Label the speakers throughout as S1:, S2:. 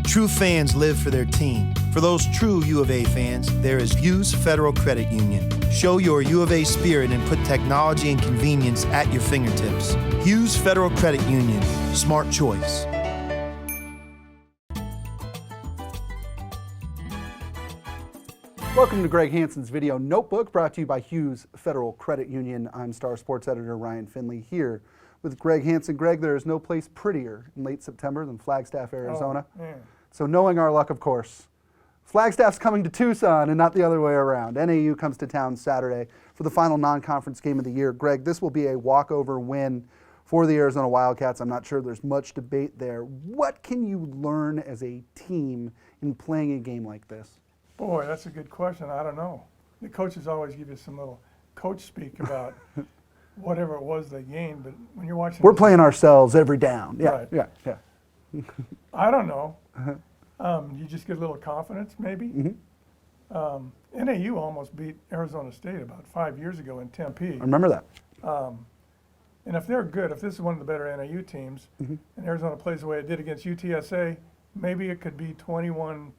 S1: True fans live for their team. For those true U of A fans, there is Hughes Federal Credit Union. Show your U of A spirit and put technology and convenience at your fingertips. Hughes Federal Credit Union. Smart choice.
S2: Welcome to Greg Hansen's Video Notebook, brought to you by Hughes Federal Credit Union. I'm Star Sports Editor Ryan Finley here with Greg Hansen. Greg, there is no place prettier in late September than Flagstaff, Arizona. So knowing our luck, of course, Flagstaff's coming to Tucson and not the other way around. NAU comes to town Saturday for the final non-conference game of the year. Greg, this will be a walkover win for the Arizona Wildcats. I'm not sure there's much debate there. What can you learn as a team in playing a game like this?
S3: Boy, that's a good question. I don't know. The coaches always give you some little coach speak about whatever it was they gained, but when you're watching...
S2: We're playing ourselves every down. Yeah,
S3: right.
S2: yeah.
S3: I don't know. You just get a little confidence, maybe. NAU almost beat Arizona State about 5 years ago in Tempe.
S2: I remember that.
S3: And if they're good, if this is one of the better NAU teams, and Arizona plays the way it did against UTSA, maybe it could be 21-13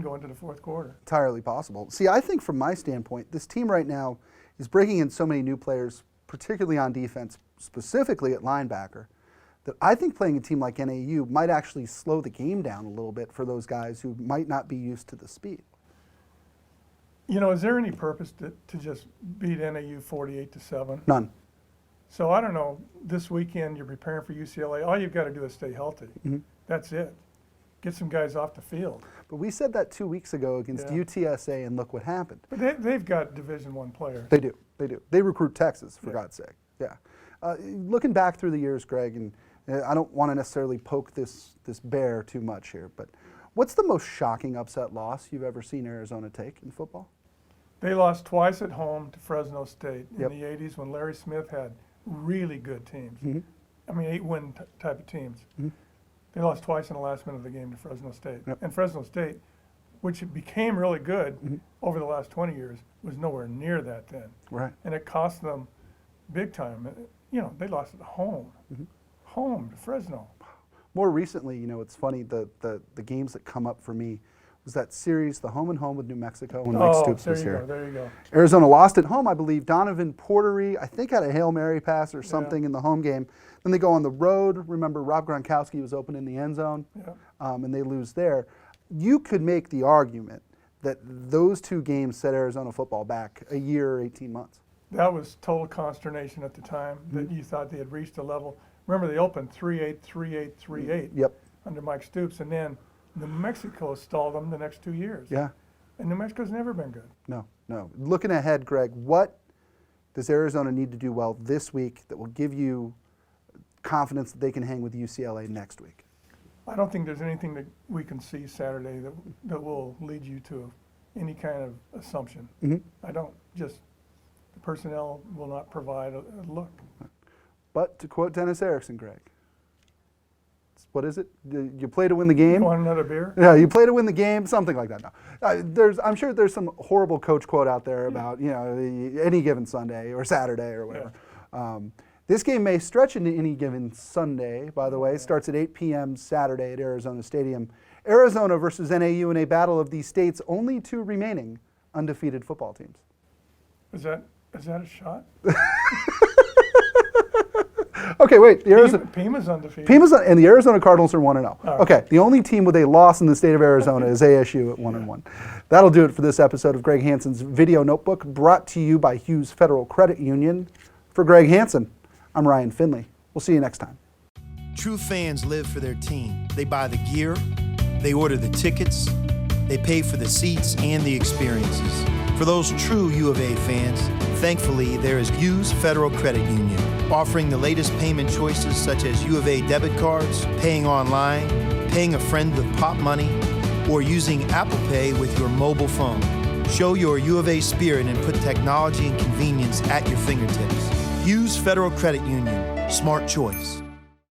S3: going to the fourth quarter. Entirely
S2: possible. See, I think from my standpoint, this team right now is breaking in so many new players, particularly on defense, specifically at linebacker, that I think playing a team like NAU might actually slow the game down a little bit for those guys who might not be used to the speed.
S3: You know, is there any purpose to just beat NAU 48-7?
S2: None.
S3: So I don't know, this weekend you're preparing for UCLA, all you've got to do is stay healthy. That's it. Get some guys off the field.
S2: But we said that 2 weeks ago against UTSA, and look what happened.
S3: But they've got Division I players.
S2: They do. They do. They recruit Texas, for God's sake. Yeah. Looking back through the years, Greg, and I don't want to necessarily poke this bear too much here, but what's the most shocking upset loss you've ever seen Arizona take in football?
S3: They lost twice at home to Fresno State in the 80s when Larry Smith had really good teams. I mean, 8-win type of teams. They lost twice in the last minute of the game to Fresno State. And Fresno State, which became really good over the last 20 years, was nowhere near that then.
S2: Right.
S3: And it cost them big time. You know, they lost at home. Home to Fresno.
S2: More recently, you know, it's funny, the games that come up for me was that series, the home and home with New Mexico when Mike Stoops was here.
S3: There you go.
S2: Arizona lost at home, I believe. Donovan Portery, I think, had a Hail Mary pass or something in the home game. Then they go on the road. Remember, Rob Gronkowski was open in the end zone, and they lose there. You could make the argument that those two games set Arizona football back a year or 18 months.
S3: That was total consternation at the time, that you thought they had reached a level. Remember, they opened 3-8, 3-8, 3-8 under Mike Stoops, and then New Mexico stalled them the next 2 years.
S2: Yeah.
S3: And New Mexico's never been good.
S2: No, no. Looking ahead, Greg, what does Arizona need to do well this week that will give you confidence that they can hang with UCLA next week?
S3: I don't think there's anything that we can see Saturday that will lead you to any kind of assumption. I don't. Just the personnel will not provide a look.
S2: But to quote Dennis Erickson, Greg, what is it? You play to win the game?
S3: You want another beer?
S2: Yeah, you play to win the game, something like that. No, I'm sure there's some horrible coach quote out there about any given Sunday or Saturday or whatever. This game may stretch into any given Sunday, by the way. It starts at 8 p.m. Saturday at Arizona Stadium. Arizona versus NAU in a battle of the state's only two remaining undefeated football teams.
S3: Is that a shot?
S2: Okay, wait.
S3: Pima's undefeated.
S2: And the Arizona Cardinals are 1-0.
S3: Right.
S2: Okay, the only team with a loss in the state of Arizona is ASU at 1-1. That'll do it for this episode of Greg Hansen's Video Notebook, brought to you by Hughes Federal Credit Union. For Greg Hansen, I'm Ryan Finley. We'll see you next time.
S1: True fans live for their team. They buy the gear, they order the tickets, they pay for the seats and the experiences. For those true U of A fans, thankfully there is Hughes Federal Credit Union, offering the latest payment choices such as U of A debit cards, paying online, paying a friend with Pop Money, or using Apple Pay with your mobile phone. Show your U of A spirit and put technology and convenience at your fingertips. Hughes Federal Credit Union. Smart choice.